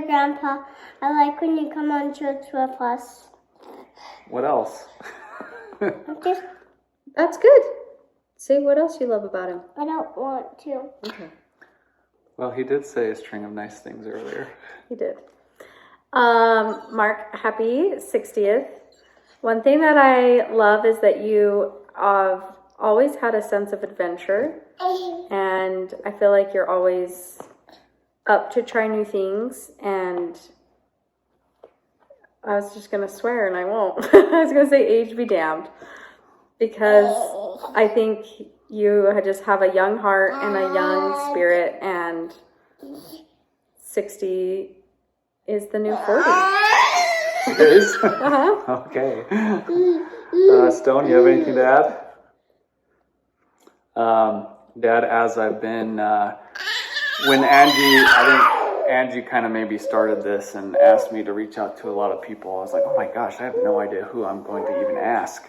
birthday, Grandpa. I like when you come on trips with us. What else? That's good. Say what else you love about him. I don't want to. Okay. Well, he did say a string of nice things earlier. He did. Mark, happy 60th. One thing that I love is that you have always had a sense of adventure, and I feel like you're always up to try new things. And I was just gonna swear and I won't. I was gonna say age be damned, because I think you just have a young heart and a young spirit, and 60 is the new 40. It is? Uh-huh. Okay. Stone, you have anything to add? Dad, as I've been, when Angie kind of maybe started this and asked me to reach out to a lot of people, I was like, oh my gosh, I have no idea who I'm going to even ask.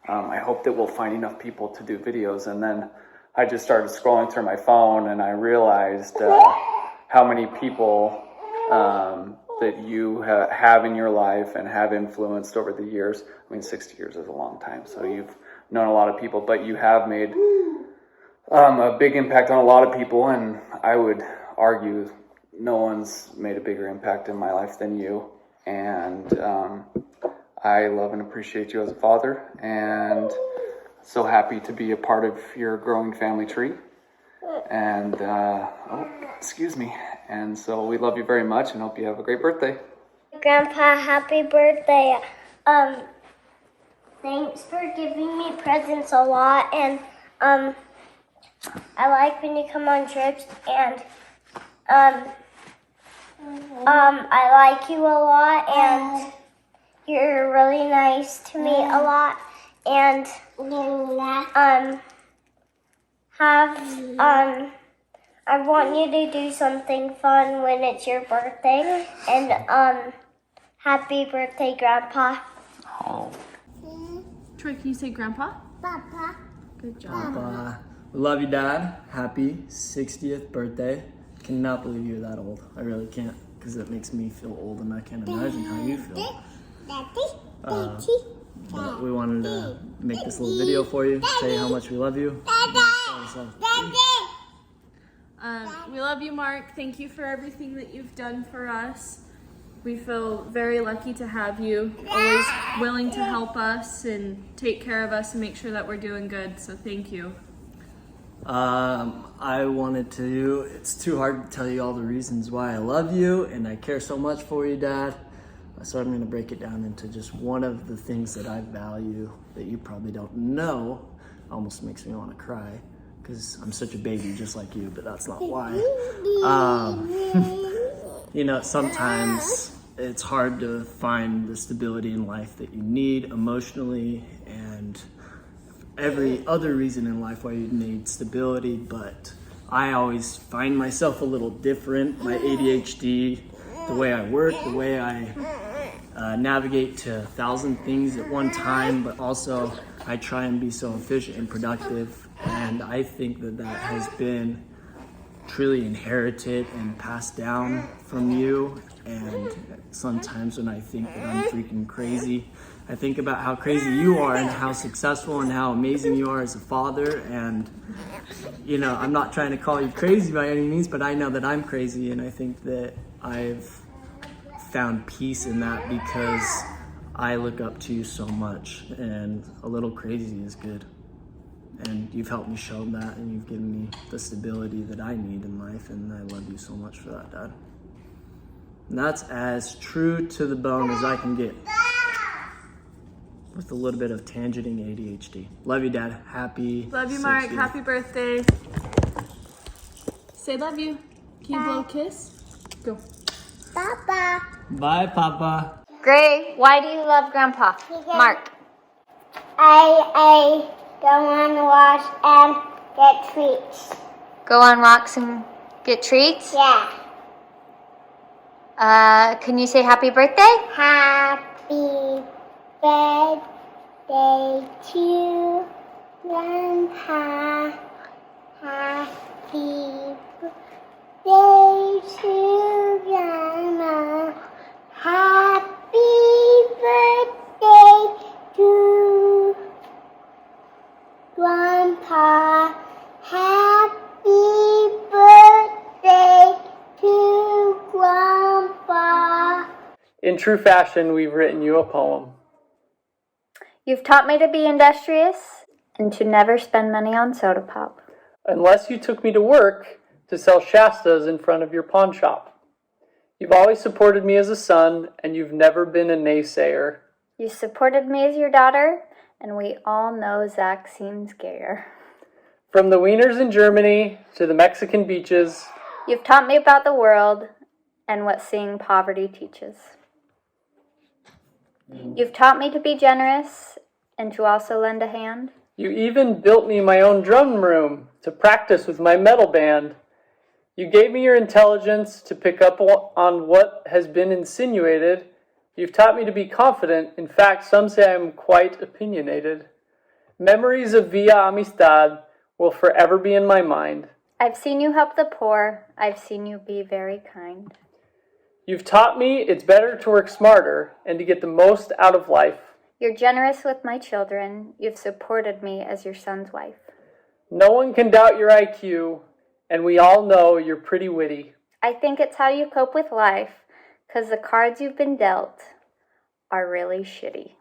I hope that we'll find enough people to do videos. And then I just started scrolling through my phone, and I realized how many people that you have in your life and have influenced over the years. I mean, 60 years is a long time, so you've known a lot of people, but you have made a big impact on a lot of people, and I would argue no one's made a bigger impact in my life than you. And I love and appreciate you as a father, and so happy to be a part of your growing family tree. And excuse me. And so we love you very much and hope you have a great birthday. Grandpa, happy birthday. Thanks for giving me presents a lot, and I like when you come on trips, and I like you a lot, and you're really nice to me a lot, and I want you to do something fun when it's your birthday, and happy birthday, Grandpa. Oh. Troy, can you say Grandpa? Papa. Good job. Papa. We love you, Dad. Happy 60th birthday. Cannot believe you're that old. I really can't, because it makes me feel old, and I can't imagine how you feel. But we wanted to make this little video for you, say how much we love you. We love you, Mark. Thank you for everything that you've done for us. We feel very lucky to have you, always willing to help us and take care of us and make sure that we're doing good. So thank you. I wanted to, it's too hard to tell you all the reasons why I love you and I care so much for you, Dad. So I'm going to break it down into just one of the things that I value that you probably don't know. Almost makes me want to cry, because I'm such a baby just like you, but that's not why. You know, sometimes it's hard to find the stability in life that you need emotionally and every other reason in life why you need stability, but I always find myself a little different. My ADHD, the way I work, the way I navigate to 1,000 things at one time, but also I try and be so efficient and productive, and I think that that has been truly inherited and passed down from you. And sometimes when I think that I'm freaking crazy, I think about how crazy you are and how successful and how amazing you are as a father. And you know, I'm not trying to call you crazy by any means, but I know that I'm crazy, and I think that I've found peace in that because I look up to you so much, and a little crazy is good. And you've helped me show that, and you've given me the stability that I need in life, and I love you so much for that, Dad. And that's as true to the bone as I can get, with a little bit of tangenting ADHD. Love you, Dad. Happy Love you, Mark. 60th. Happy birthday. Say love you. Can you blow a kiss? Go. Papa. Bye, Papa. Gray, why do you love Grandpa? Mark. I go on walks and get treats. Go on walks and get treats? Yeah. Can you say happy birthday? Happy birthday to Grandpa. Happy birthday to Grandma. In true fashion, we've written you a poem. You've taught me to be industrious and to never spend money on soda pop. Unless you took me to work to sell Shastas in front of your pawn shop. You've always supported me as a son, and you've never been a naysayer. You supported me as your daughter, and we all know Zach seems gayer. From the wieners in Germany to the Mexican beaches, you've taught me about the world and what seeing poverty teaches. You've taught me to be generous and to also lend a hand. You even built me my own drum room to practice with my metal band. You gave me your intelligence to pick up on what has been insinuated. You've taught me to be confident. In fact, some say I'm quite opinionated. Memories of Villa Amistad will forever be in my mind. I've seen you help the poor. I've seen you be very kind. You've taught me it's better to work smarter and to get the most out of life. You're generous with my children. You've supported me as your son's wife. No one can doubt your IQ, and we all know you're pretty witty. I think it's how you cope with life, 'cause the cards you've been dealt are really shitty.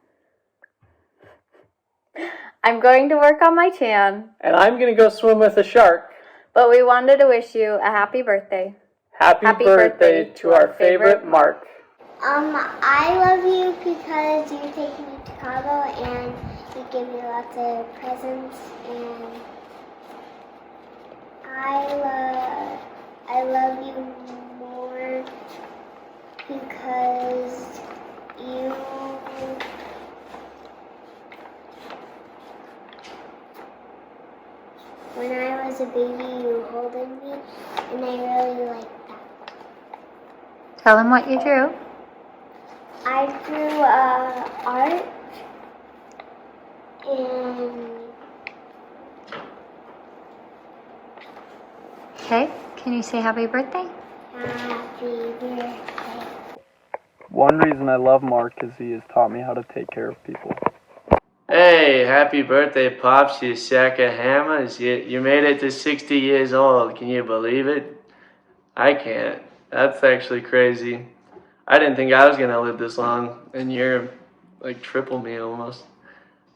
I'm going to work on my tan. And I'm going to go swim with a shark. But we wanted to wish you a happy birthday. Happy birthday to our favorite Mark. I love you because you take me to Cabo and you give me lots of presents, and I love you more because when I was a baby, you holding me, and I really like that. Tell them what you drew. I drew art, and Okay, can you say happy birthday? happy birthday. One reason I love Mark is he has taught me how to take care of people. Hey, happy birthday, Pops, you sack of hammers. You made it to 60 years old. Can you believe it? I can't. That's actually crazy. I didn't think I was going to live this long, and you're like triple me almost.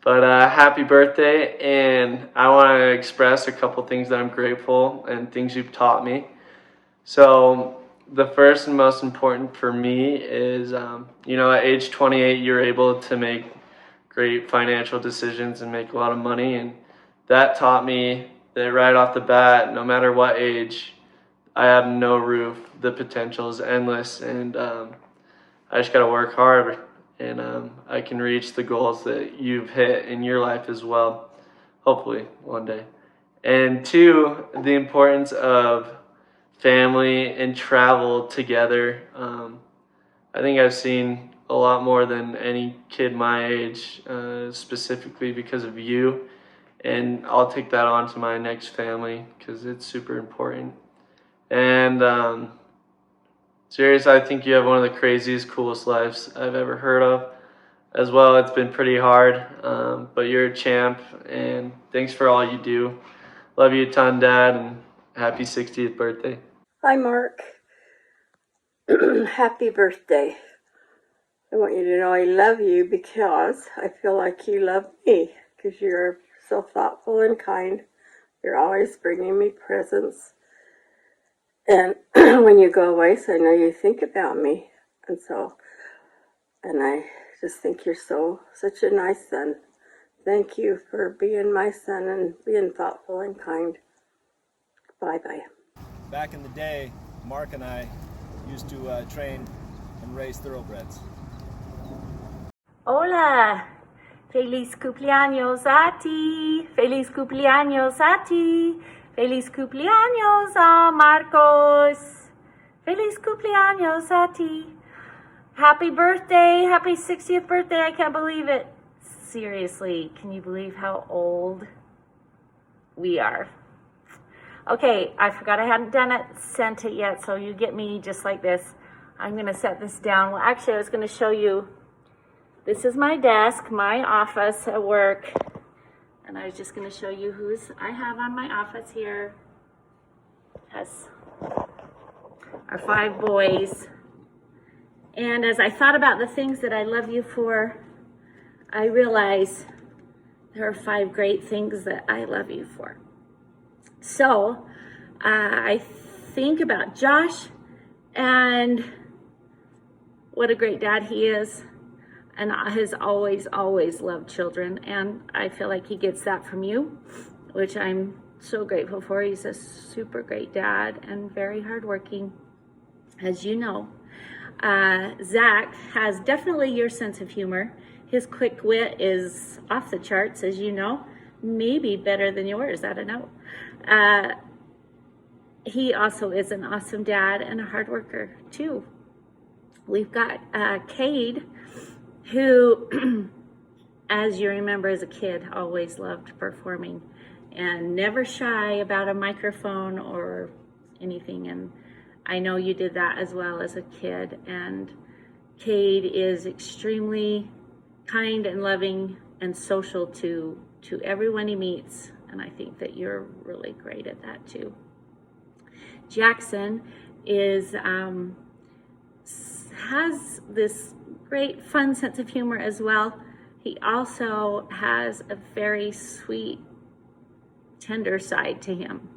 But happy birthday, and I want to express a couple things that I'm grateful and things you've taught me. So the first and most important for me is, at age 28, you're able to make great financial decisions and make a lot of money, and that taught me that right off the bat, no matter what age, I have no roof. The potential is endless, and I just gotta work hard, and I can reach the goals that you've hit in your life as well, hopefully one day. And two, the importance of family and travel together. I think I've seen a lot more than any kid my age, specifically because of you. And I'll take that on to my next family because it's super important. And seriously, I think you have one of the craziest, coolest lives I've ever heard of. As well, it's been pretty hard, but you're a champ, and thanks for all you do. Love you a ton, Dad, and happy 60th birthday. Hi, Mark. Happy birthday. I want you to know I love you because I feel like you love me, because you're so thoughtful and kind. You're always bringing me presents. And when you go away, so I know you think about me. And I just think you're such a nice son. Thank you for being my son and being thoughtful and kind. Bye-bye. Back in the day, Mark and I used to train and raise thoroughbreds. Hola, feliz cumpleaños a ti, feliz cumpleaños a ti, feliz cumpleaños a Marcos, feliz cumpleaños a ti. Happy birthday, happy 60th birthday, I can't believe it. Seriously, can you believe how old we are? Okay, I forgot I hadn't sent it yet, so you get me just like this. I'm gonna set this down. Well, actually, I was gonna show you. This is my desk, my office at work. And I was just gonna show you who's I have on my office here. Has our 5 boys. And as I thought about the things that I love you for, I realize there are 5 great things that I love you for. So I think about Josh and what a great dad he is, and has always, always loved children. And I feel like he gets that from you, which I'm so grateful for. He's a super great dad and very hardworking, as you know. Zach has definitely your sense of humor. His quick wit is off the charts, as you know, maybe better than yours, I don't know. He also is an awesome dad and a hard worker too. We've got Cade, who, as you remember as a kid, always loved performing and never shy about a microphone or anything. And I know you did that as well as a kid. And Cade is extremely kind and loving and social to everyone he meets. And I think that you're really great at that too. Jackson has this great fun sense of humor as well. He also has a very sweet, tender side to him,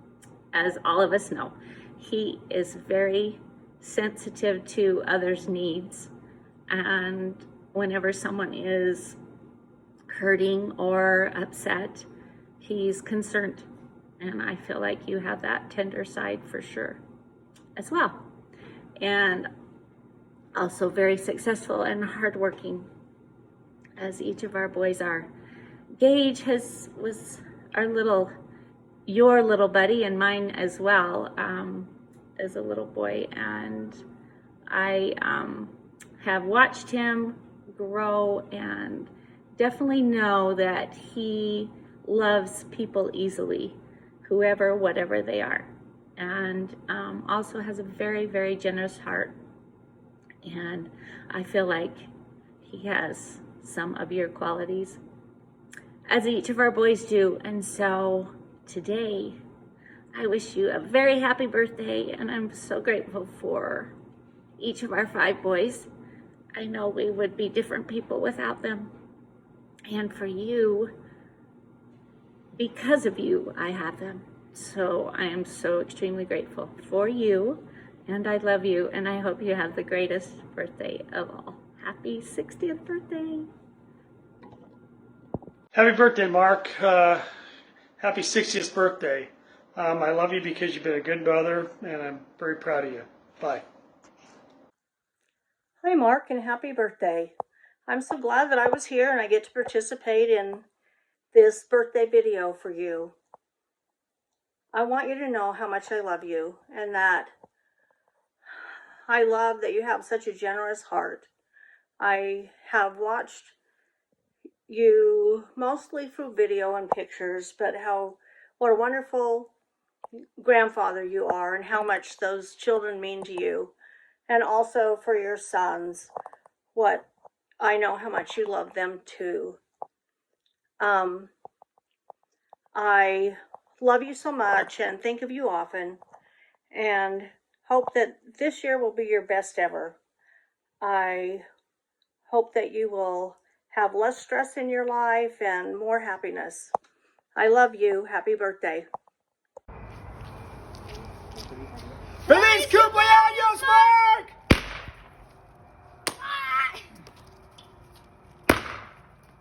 as all of us know. He is very sensitive to others' needs, and whenever someone is hurting or upset, he's concerned. And I feel like you have that tender side for sure as well. And also very successful and hardworking, as each of our boys are. Gage was your little buddy and mine as well, as a little boy. And I have watched him grow and definitely know that he loves people easily, whoever, whatever they are. And also has a very, very generous heart. And I feel like he has some of your qualities, as each of our boys do. And so today, I wish you a very happy birthday, and I'm so grateful for each of our 5 boys. I know we would be different people without them. And for you, because of you, I have them. So I am so extremely grateful for you. And I love you, and I hope you have the greatest birthday of all. Happy 60th birthday. Happy birthday, Mark. Happy 60th birthday. I love you because you've been a good brother, and I'm very proud of you. Bye. Hi, Mark, and happy birthday. I'm so glad that I was here and I get to participate in this birthday video for you. I want you to know how much I love you, and that I love that you have such a generous heart. I have watched you mostly through video and pictures, but what a wonderful grandfather you are, and how much those children mean to you. And also for your sons, what I know how much you love them too. I love you so much and think of you often, and hope that this year will be your best ever. I hope that you will have less stress in your life and more happiness. I love you. Happy birthday. Feliz cumpleaños, Mark!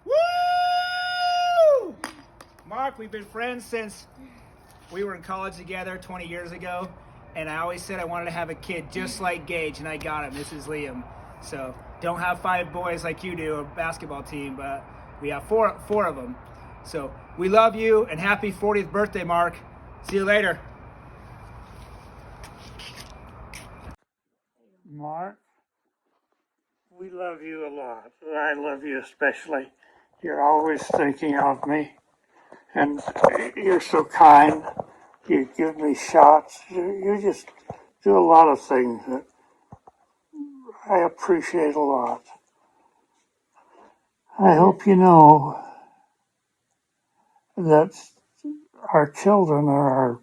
Woo! Mark, we've been friends since we were in college together 20 years ago, and I always said I wanted to have a kid just like Gage, and I got him. This is Liam. So don't have 5 boys like you do, a basketball team, but we have four of them. So we love you, and happy 40th birthday, Mark. See you later. Mark, we love you a lot. I love you especially. You're always thinking of me, and you're so kind. You give me shots. You just do a lot of things that I appreciate a lot. I hope you know that our children are our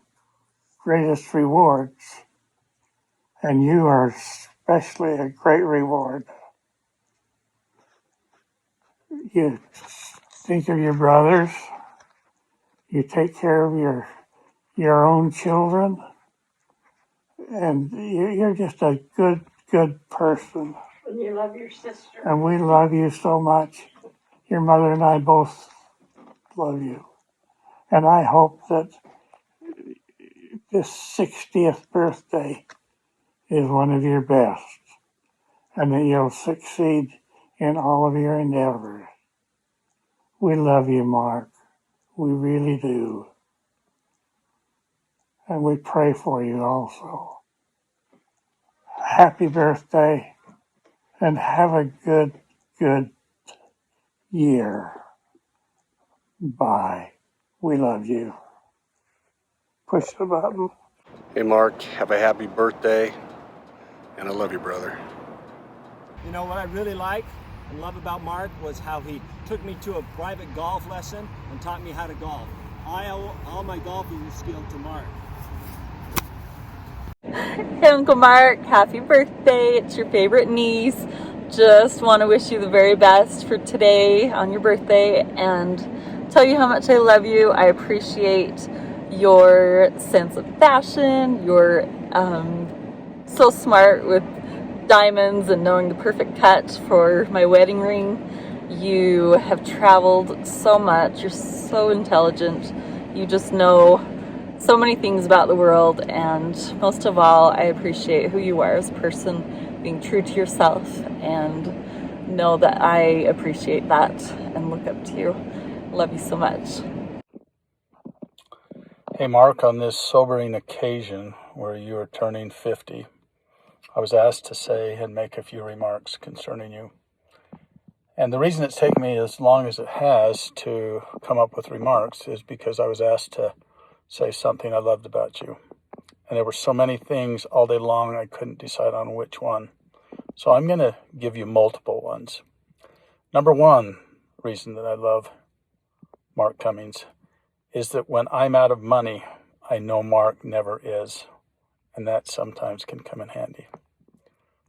greatest rewards, and you are especially a great reward. You think of your brothers, you take care of your own children, and you're just a good person. And you love your sister. And we love you so much. Your mother and I both love you. And I hope that this 60th birthday is one of your best, and that you'll succeed in all of your endeavors. We love you, Mark. We really do. And we pray for you also. Happy birthday, and have a good year. Bye. We love you. Push the button. Hey Mark, have a happy birthday, and I love you, brother. You know what I really like and love about Mark was how he took me to a private golf lesson and taught me how to golf. I owe all my golfing skill to Mark. Hey Uncle Mark, happy birthday. It's your favorite niece. Just want to wish you the very best for today on your birthday and tell you how much I love you. I appreciate your sense of fashion. You're so smart with diamonds and knowing the perfect cut for my wedding ring. You have traveled so much. You're so intelligent. You just know so many things about the world, and most of all, I appreciate who you are as a person, being true to yourself, and know that I appreciate that and look up to you. Love you so much. Hey Mark, on this sobering occasion where you are turning 50, I was asked to say and make a few remarks concerning you. And the reason it's taken me as long as it has to come up with remarks is because I was asked to say something I loved about you. And there were so many things all day long I couldn't decide on which one. So I'm going to give you multiple ones. Number one reason that I love Mark Cummings is that when I'm out of money, I know Mark never is. And that sometimes can come in handy.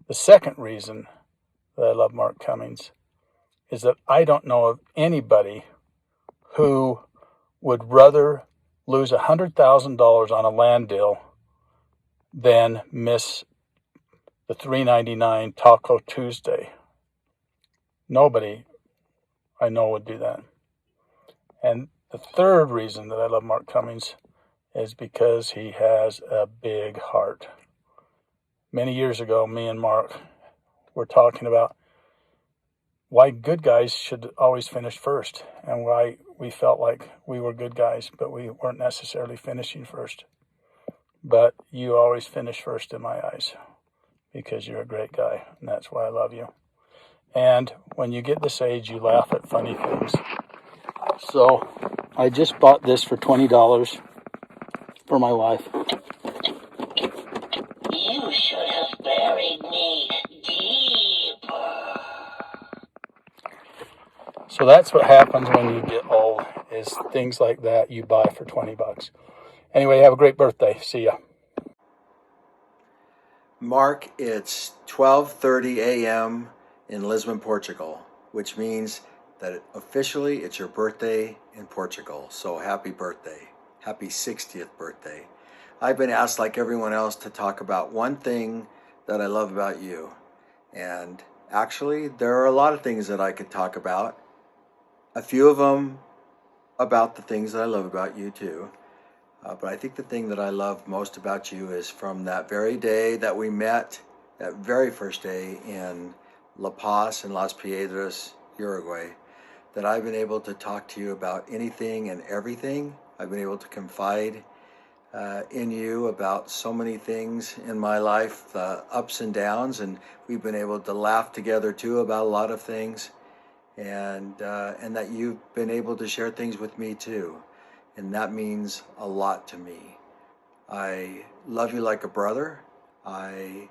The second reason that I love Mark Cummings is that I don't know of anybody who would rather lose $100,000 on a land deal than miss the $3.99 Taco Tuesday. Nobody I know would do that. And the third reason that I love Mark Cummings is because he has a big heart. Many years ago, me and Mark were talking about why good guys should always finish first and why we felt like we were good guys, but we weren't necessarily finishing first. But you always finish first in my eyes because you're a great guy, and that's why I love you. And when you get this age, you laugh at funny things. So I just bought this for $20 for my wife. You should have buried me deeper. So that's what happens when you get old, is things like that you buy for $20. Anyway, have a great birthday. See ya. Mark, it's 12:30 a.m. in Lisbon, Portugal, which means that officially it's your birthday in Portugal. So happy birthday. Happy 60th birthday. I've been asked, like everyone else, to talk about one thing that I love about you. And actually, there are a lot of things that I could talk about. A few of them about the things that I love about you too. But I think the thing that I love most about you is from that very day that we met, that very first day in La Paz in Las Piedras, Uruguay, that I've been able to talk to you about anything and everything. I've been able to confide in you about so many things in my life, ups and downs, and we've been able to laugh together too about a lot of things, and that you've been able to share things with me too, and that means a lot to me. I love you like a brother. I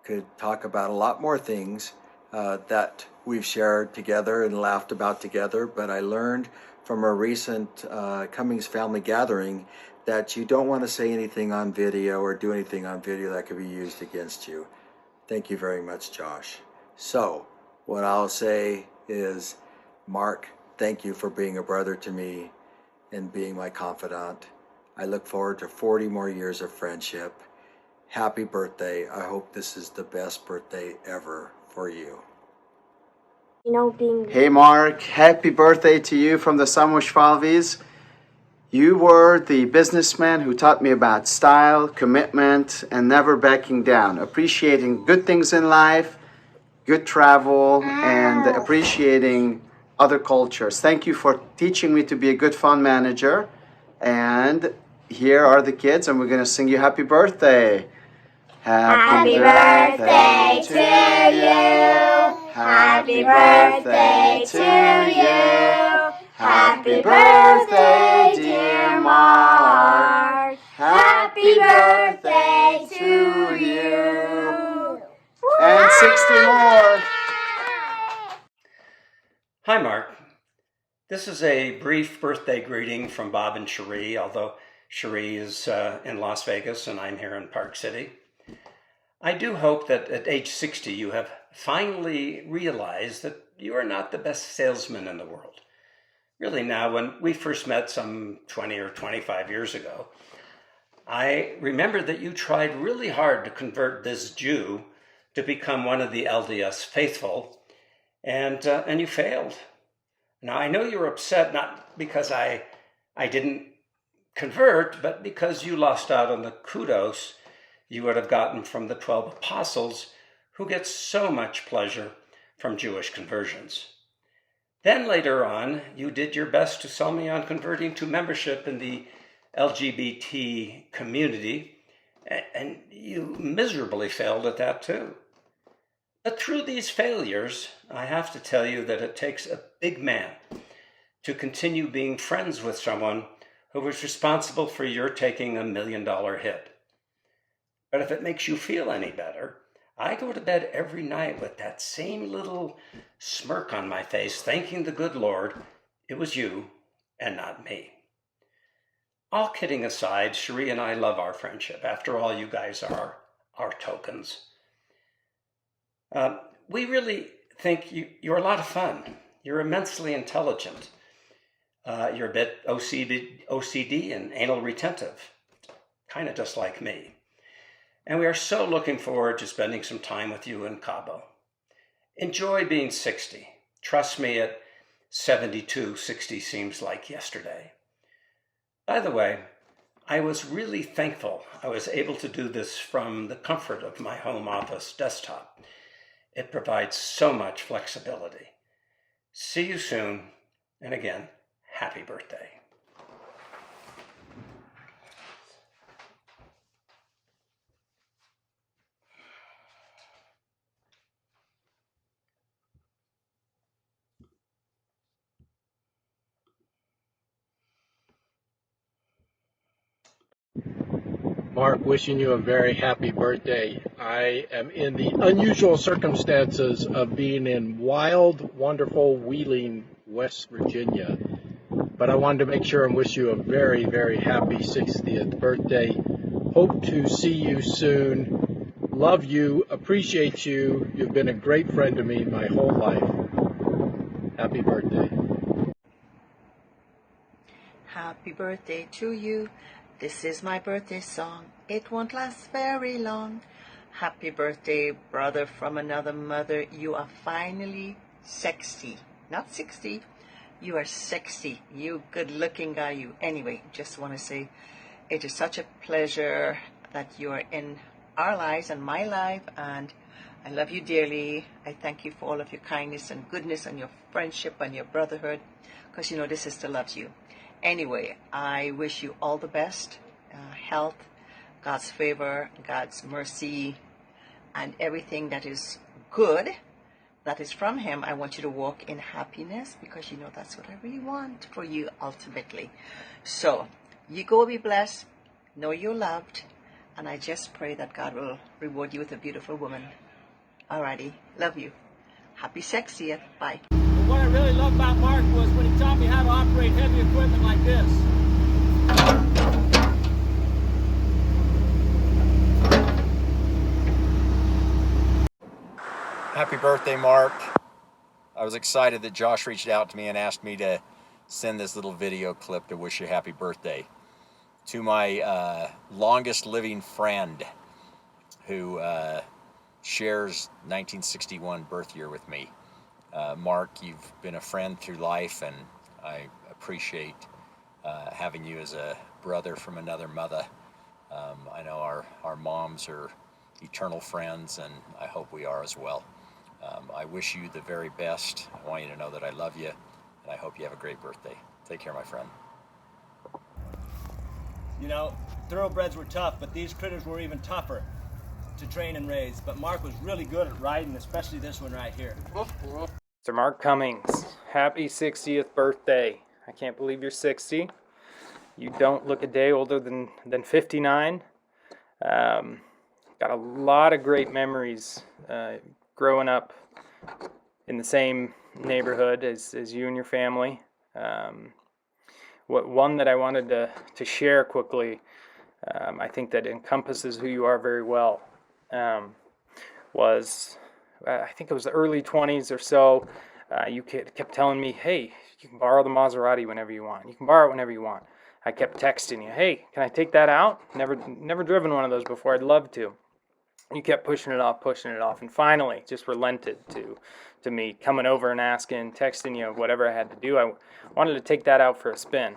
could talk about a lot more things that we've shared together and laughed about together, but I learned from a recent Cummings family gathering that you don't want to say anything on video or do anything on video that could be used against you. Thank you very much, Josh. So, what I'll say is, Mark, thank you for being a brother to me and being my confidant. I look forward to 40 more years of friendship. Happy birthday. I hope this is the best birthday ever for you. Hey Mark, happy birthday to you from the Samoshvalvis. You were the businessman who taught me about style, commitment, and never backing down, appreciating good things in life, good travel, and appreciating other cultures. Thank you for teaching me to be a good fund manager. And here are the kids, and we're going to sing you happy birthday. Happy birthday to you. Happy birthday to you. Happy birthday, dear Mark. Happy birthday to you. And 60 more. Hi, Mark. This is a brief birthday greeting from Bob and Cherie, although Cherie is in Las Vegas and I'm here in Park City. I do hope that at age 60 you have finally realized that you are not the best salesman in the world. Really now, when we first met some 20 or 25 years ago, I remember that you tried really hard to convert this Jew to become one of the LDS faithful, and you failed. Now, I know you're upset not because I didn't convert, but because you lost out on the kudos you would have gotten from the 12 apostles who get so much pleasure from Jewish conversions. Then later on, you did your best to sell me on converting to membership in the LGBT community, and you miserably failed at that too. But through these failures, I have to tell you that it takes a big man to continue being friends with someone who was responsible for your taking $1 million hit. But if it makes you feel any better, I go to bed every night with that same little smirk on my face, thanking the good Lord it was you and not me. All kidding aside, Cherie and I love our friendship. After all, you guys are our tokens. We really think you're a lot of fun. You're immensely intelligent. You're a bit OCD and anal retentive, kind of just like me. And we are so looking forward to spending some time with you in Cabo. Enjoy being 60. Trust me, at 72, 60 seems like yesterday. By the way, I was really thankful I was able to do this from the comfort of my home office desktop. It provides so much flexibility. See you soon, and again, happy birthday. Mark, wishing you a very happy birthday. I am in the unusual circumstances of being in wild, wonderful Wheeling, West Virginia. But I wanted to make sure and wish you a very, very happy 60th birthday. Hope to see you soon. Love you, appreciate you. You've been a great friend to me my whole life. Happy birthday. Happy birthday to you. This is my birthday song. It won't last very long. Happy birthday, brother from another mother. You are finally 60. Not 60. You are 60. You good-looking guy, you. Anyway, just want to say it is such a pleasure that you are in our lives and my life, and I love you dearly. I thank you for all of your kindness and goodness and your friendship and your brotherhood, because you know this sister loves you. Anyway, I wish you all the best, health, God's favor, God's mercy, and everything that is good, that is from Him. I want you to walk in happiness, because you know that's what I really want for you ultimately. So, you go be blessed, know you're loved, and I just pray that God will reward you with a beautiful woman. Alrighty, love you. Happy 60th. Bye. What I really love about Mark was when he taught me how to operate heavy equipment like this. Happy birthday, Mark. I was excited that Josh reached out to me and asked me to send this little video clip to wish you happy birthday. To my longest living friend who shares 1961 birth year with me. Mark, you've been a friend through life, and I appreciate having you as a brother from another mother. I know our moms are eternal friends, and I hope we are as well. I wish you the very best. I want you to know that I love you, and I hope you have a great birthday. Take care, my friend. You know, thoroughbreds were tough, but these critters were even tougher to train and raise. But Mark was really good at riding, especially this one right here. Mr. Mark Cummings, happy 60th birthday. I can't believe you're 60. You don't look a day older than 59. Got a lot of great memories growing up in the same neighborhood as you and your family. One that I wanted to share quickly, I think that encompasses who you are very well, was, I think it was the early 20s or so, you kept telling me, hey, you can borrow the Maserati whenever you want. You can borrow it whenever you want. I kept texting you, hey, can I take that out? Never driven one of those before. I'd love to. You kept pushing it off, and finally just relented to me coming over and asking, texting you, whatever I had to do. I wanted to take that out for a spin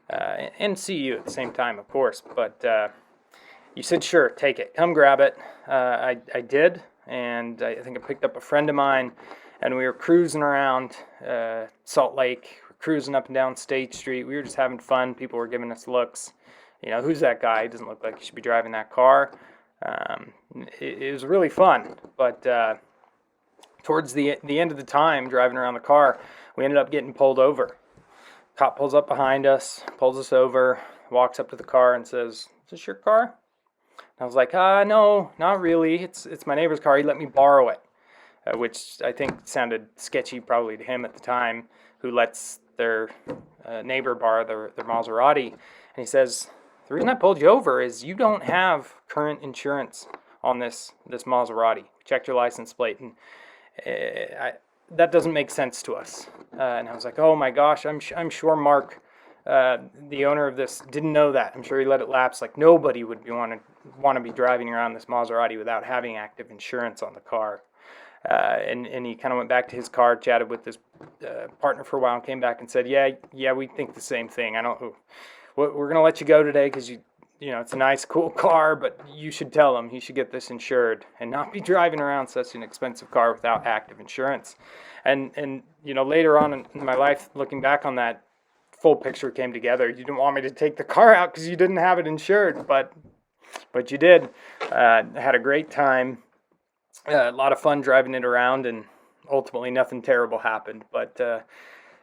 and see you at the same time, of course. But you said, sure, take it. Come grab it. I did, and I think I picked up a friend of mine, and we were cruising around Salt Lake, cruising up and down State Street. We were just having fun. People were giving us looks. You know, who's that guy? He doesn't look like he should be driving that car. It was really fun, but towards the end of the time driving around the car, we ended up getting pulled over. Cop pulls up behind us, pulls us over, walks up to the car and says, "Is this your car?" And I was like, no, not really. It's my neighbor's car. He let me borrow it, which I think sounded sketchy probably to him at the time, who lets their neighbor borrow their Maserati. And he says, the reason I pulled you over is you don't have current insurance on this Maserati. Checked your license plate, and that doesn't make sense to us. And I was like, oh my gosh, I'm sure Mark, the owner of this, didn't know that. I'm sure he let it lapse. Like nobody would want to be driving around this Maserati without having active insurance on the car. And he kind of went back to his car, chatted with his partner for a while, and came back and said, yeah, we think the same thing. We're going to let you go today because you know, it's a nice, cool car, but you should tell him he should get this insured and not be driving around such an expensive car without active insurance. And you know, later on in my life, looking back on that, full picture came together. You didn't want me to take the car out because you didn't have it insured, but you did. Had a great time, a lot of fun driving it around, and ultimately nothing terrible happened. But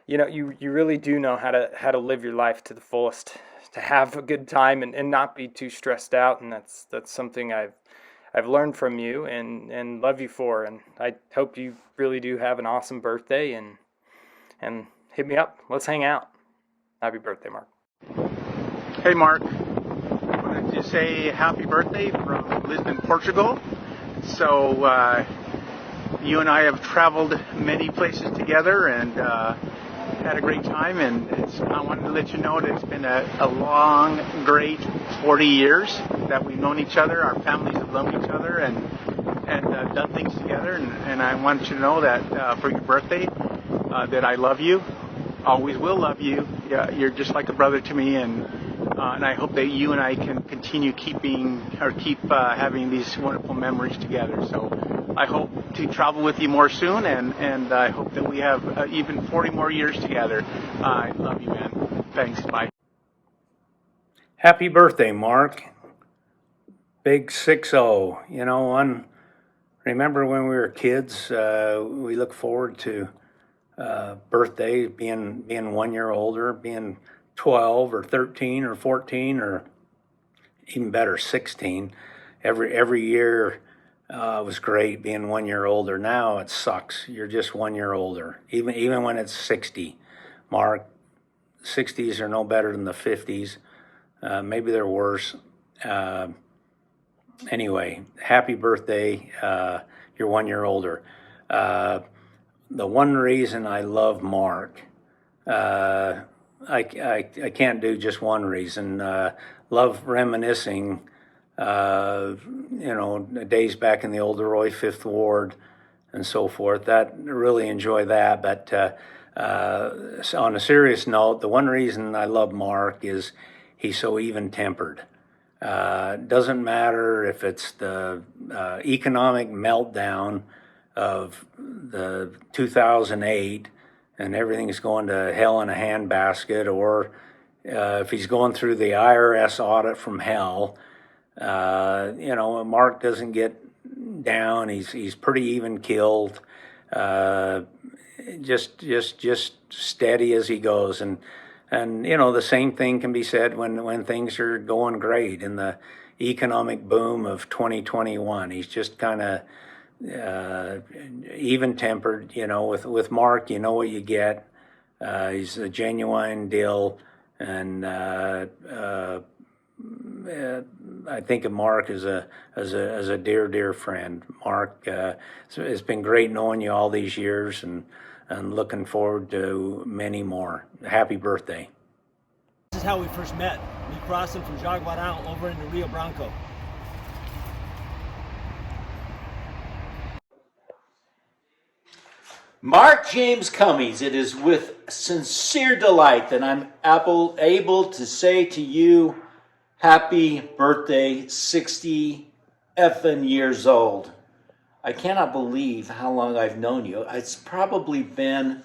you know, you really do know how to live your life to the fullest, to have a good time and not be too stressed out, and that's something I've learned from you and love you for, and I hope you really do have an awesome birthday, and hit me up. Let's hang out. Happy birthday, Mark. Hey Mark, I wanted to say happy birthday from Lisbon, Portugal. So you and I have traveled many places together and had a great time, and I wanted to let you know that it's been a long, great 40 years that we've known each other. Our families have loved each other and done things together, and I want you to know that for your birthday, that I love you, always will love you. Yeah, you're just like a brother to me, and I hope that you and I can continue keep having these wonderful memories together. So I hope to travel with you more soon, and I hope that we have even 40 more years together. I love you, man. Thanks. Bye. Happy birthday, Mark. Big 6-0. You know, remember when we were kids, we look forward to birthdays, being 1 year older, being 12 or 13 or 14 or even better, 16. Every year was great being 1 year older. Now it sucks. You're just 1 year older, even when it's 60. Mark, 60s are no better than the 50s. Maybe they're worse. Anyway, happy birthday. You're 1 year older. The one reason I love Mark, I can't do just one reason. Love reminiscing, days back in the old Roy Fifth Ward and so forth. That really enjoy that. But so on a serious note, the one reason I love Mark is he's so even-tempered. Doesn't matter if it's the economic meltdown of the 2008 and everything's going to hell in a handbasket, or if he's going through the IRS audit from hell. Mark doesn't get down. He's pretty even killed. Just steady as he goes. And the same thing can be said when things are going great in the economic boom of 2021. He's just kind of even-tempered. With Mark, you know what you get. He's a genuine deal, and I think of Mark as a dear friend. Mark, it's been great knowing you all these years, and looking forward to many more. Happy birthday. This is how we first met. We crossing from Jaguarão over into Rio Branco. Mark James Cummings, it is with sincere delight that I'm able to say to you, happy birthday, 60 effing years old. I cannot believe how long I've known you. It's probably been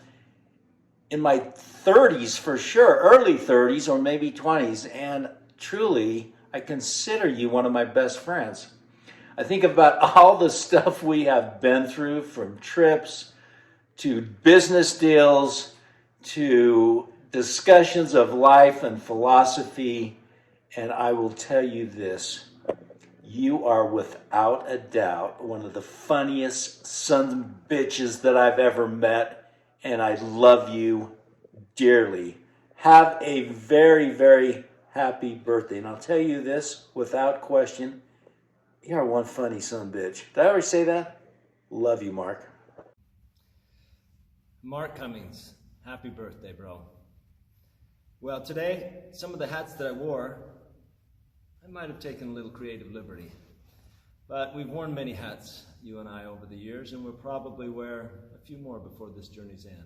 in my 30s for sure, early 30s or maybe 20s, and truly, I consider you one of my best friends. I think about all the stuff we have been through, from trips to business deals, to discussions of life and philosophy, and I will tell you this, you are without a doubt one of the funniest sons of bitches that I've ever met, and I love you dearly. Have a very, very happy birthday. And I'll tell you this, without question, you are one funny son of a bitch. Did I already say that? Love you, Mark. Mark Cummings, happy birthday, bro. Well, today, some of the hats that I wore, I might have taken a little creative liberty. But we've worn many hats, you and I, over the years, and we'll probably wear a few more before this journey's end.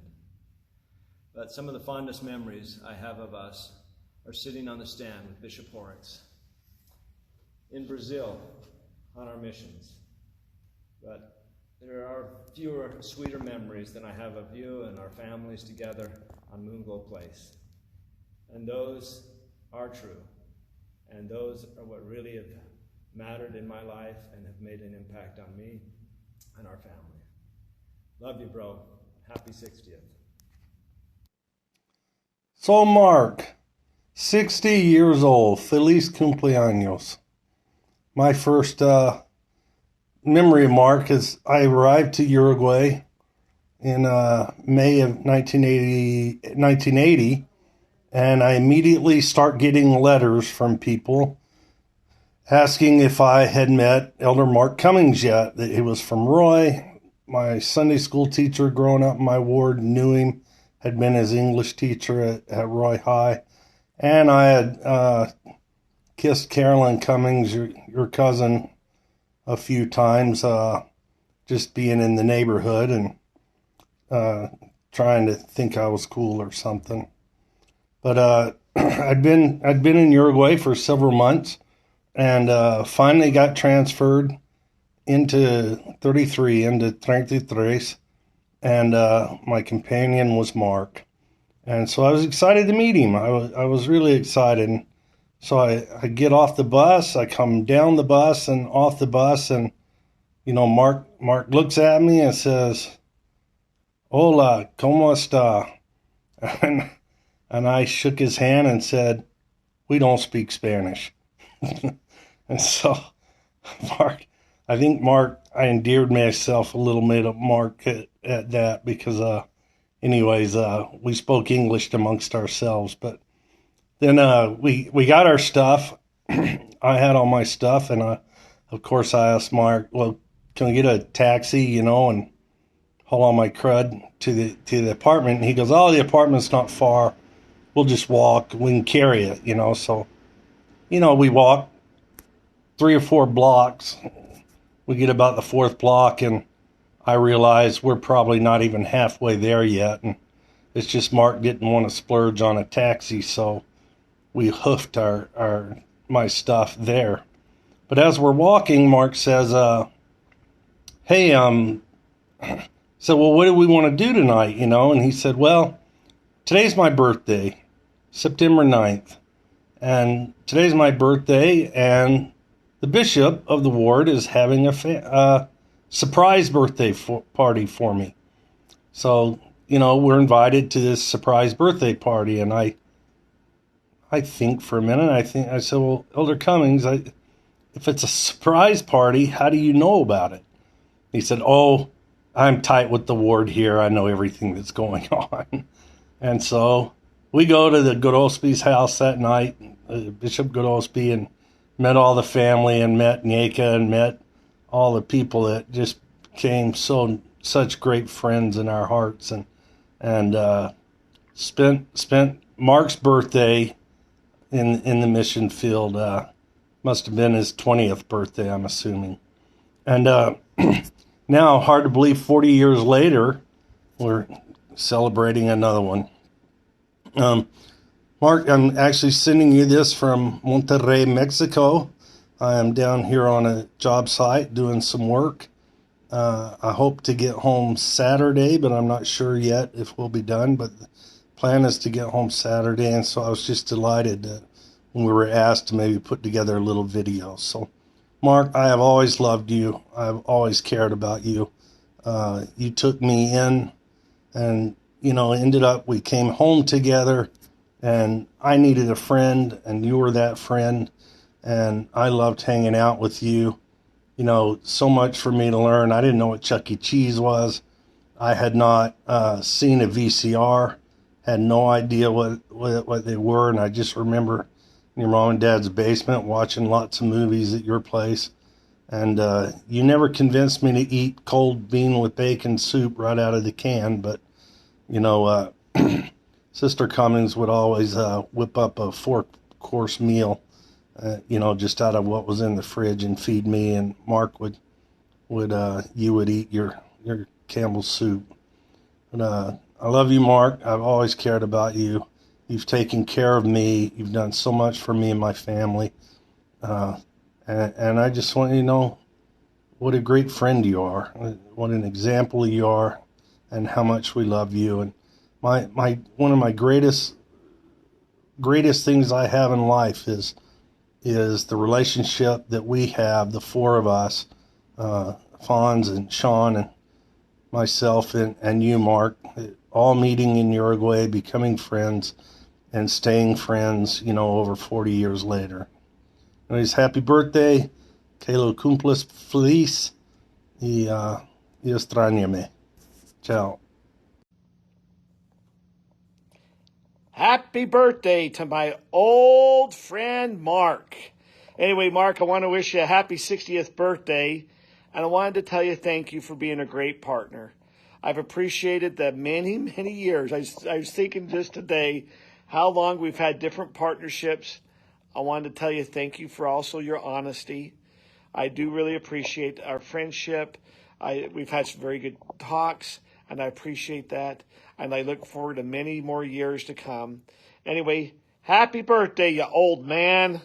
But some of the fondest memories I have of us are sitting on the stand with Bishop Horrocks in Brazil on our missions. But there are fewer, sweeter memories than I have of you and our families together on Moonglow Place. And those are true. And those are what really have mattered in my life and have made an impact on me and our family. Love you, bro. Happy 60th. So Mark, 60 years old, Feliz cumpleaños. My first memory of Mark is I arrived to Uruguay in May of 1980, and I immediately start getting letters from people asking if I had met Elder Mark Cummings yet. It was from Roy. My Sunday school teacher growing up in my ward knew him, had been his English teacher at Roy High. And I had kissed Carolyn Cummings, your cousin, a few times, just being in the neighborhood and trying to think I was cool or something. But I'd been in Uruguay for several months, and finally got transferred into 33, and my companion was Mark. And so I was excited to meet him. I was really excited. So I get off the bus, I come down the bus and off the bus, and, Mark looks at me and says, "Hola, ¿cómo está?" And I shook his hand and said, "We don't speak Spanish." And so I endeared myself a little bit of Mark at that, because we spoke English amongst ourselves. But then we got our stuff. I had all my stuff, and of course I asked Mark, "Well, can we get a taxi?" And haul all my crud to the apartment. And he goes, oh, the apartment's not far. We'll just walk. We can carry it, you know. So, you know, we walk 3 or 4 blocks. We get about the 4th block, and I realize we're probably not even halfway there yet. And it's just Mark didn't want to splurge on a taxi, so we hoofed my stuff there. But as we're walking, Mark says, hey, so, well, what do we want to do tonight, you know? And he said, well, today's my birthday, September 9th. And today's my birthday, and the bishop of the ward is having a surprise birthday party for me. So, you know, we're invited to this surprise birthday party. And I think for a minute, I said, well, Elder Cummings, if it's a surprise party, how do you know about it? He said, oh, I'm tight with the ward here. I know everything that's going on. And so we go to the Godolsby's house that night, Bishop Godolsby, and met all the family, and met Nyeka, and met all the people that just became such great friends in our hearts, and spent Mark's birthday in the mission field. Must have been his 20th birthday, I'm assuming. And now, hard to believe, 40 years later, we're celebrating another one. Mark, I'm actually sending you this from Monterrey, Mexico. I am down here on a job site doing some work. I hope to get home Saturday, but I'm not sure yet if we'll be done. But the plan is to get home Saturday, and so I was just delighted that when we were asked to maybe put together a little video. So, Mark, I have always loved you. I've always cared about you. You took me in, and, you know, ended up, we came home together, and I needed a friend, and you were that friend, and I loved hanging out with you. You know, so much for me to learn. I didn't know what Chuck E. Cheese was. I had not seen a VCR, had no idea what they were, and I just remember in your mom and dad's basement watching lots of movies at your place. And you never convinced me to eat cold bean with bacon soup right out of the can, but, you know, Sister Cummings would always whip up a 4-course meal, you know, just out of what was in the fridge, and feed me, and Mark would eat your Campbell's soup. But I love you, Mark. I've always cared about you. You've taken care of me. You've done so much for me and my family. And I just want you to know what a great friend you are, what an example you are, and how much we love you. And one of my greatest things I have in life is the relationship that we have, the 4 of us, Fonz and Sean and myself and you, Mark, all meeting in Uruguay, becoming friends, and staying friends, you know, over 40 years later. Anyways, happy birthday, que lo cumplas feliz, y extrañame. Ciao. Happy birthday to my old friend Mark. Anyway, Mark, I want to wish you a happy 60th birthday, and I wanted to tell you thank you for being a great partner. I've appreciated the many, many years. I was thinking just today how long we've had different partnerships. I wanted to tell you thank you for also your honesty. I do really appreciate our friendship. We've had some very good talks, and I appreciate that. And I look forward to many more years to come. Anyway, happy birthday, you old man.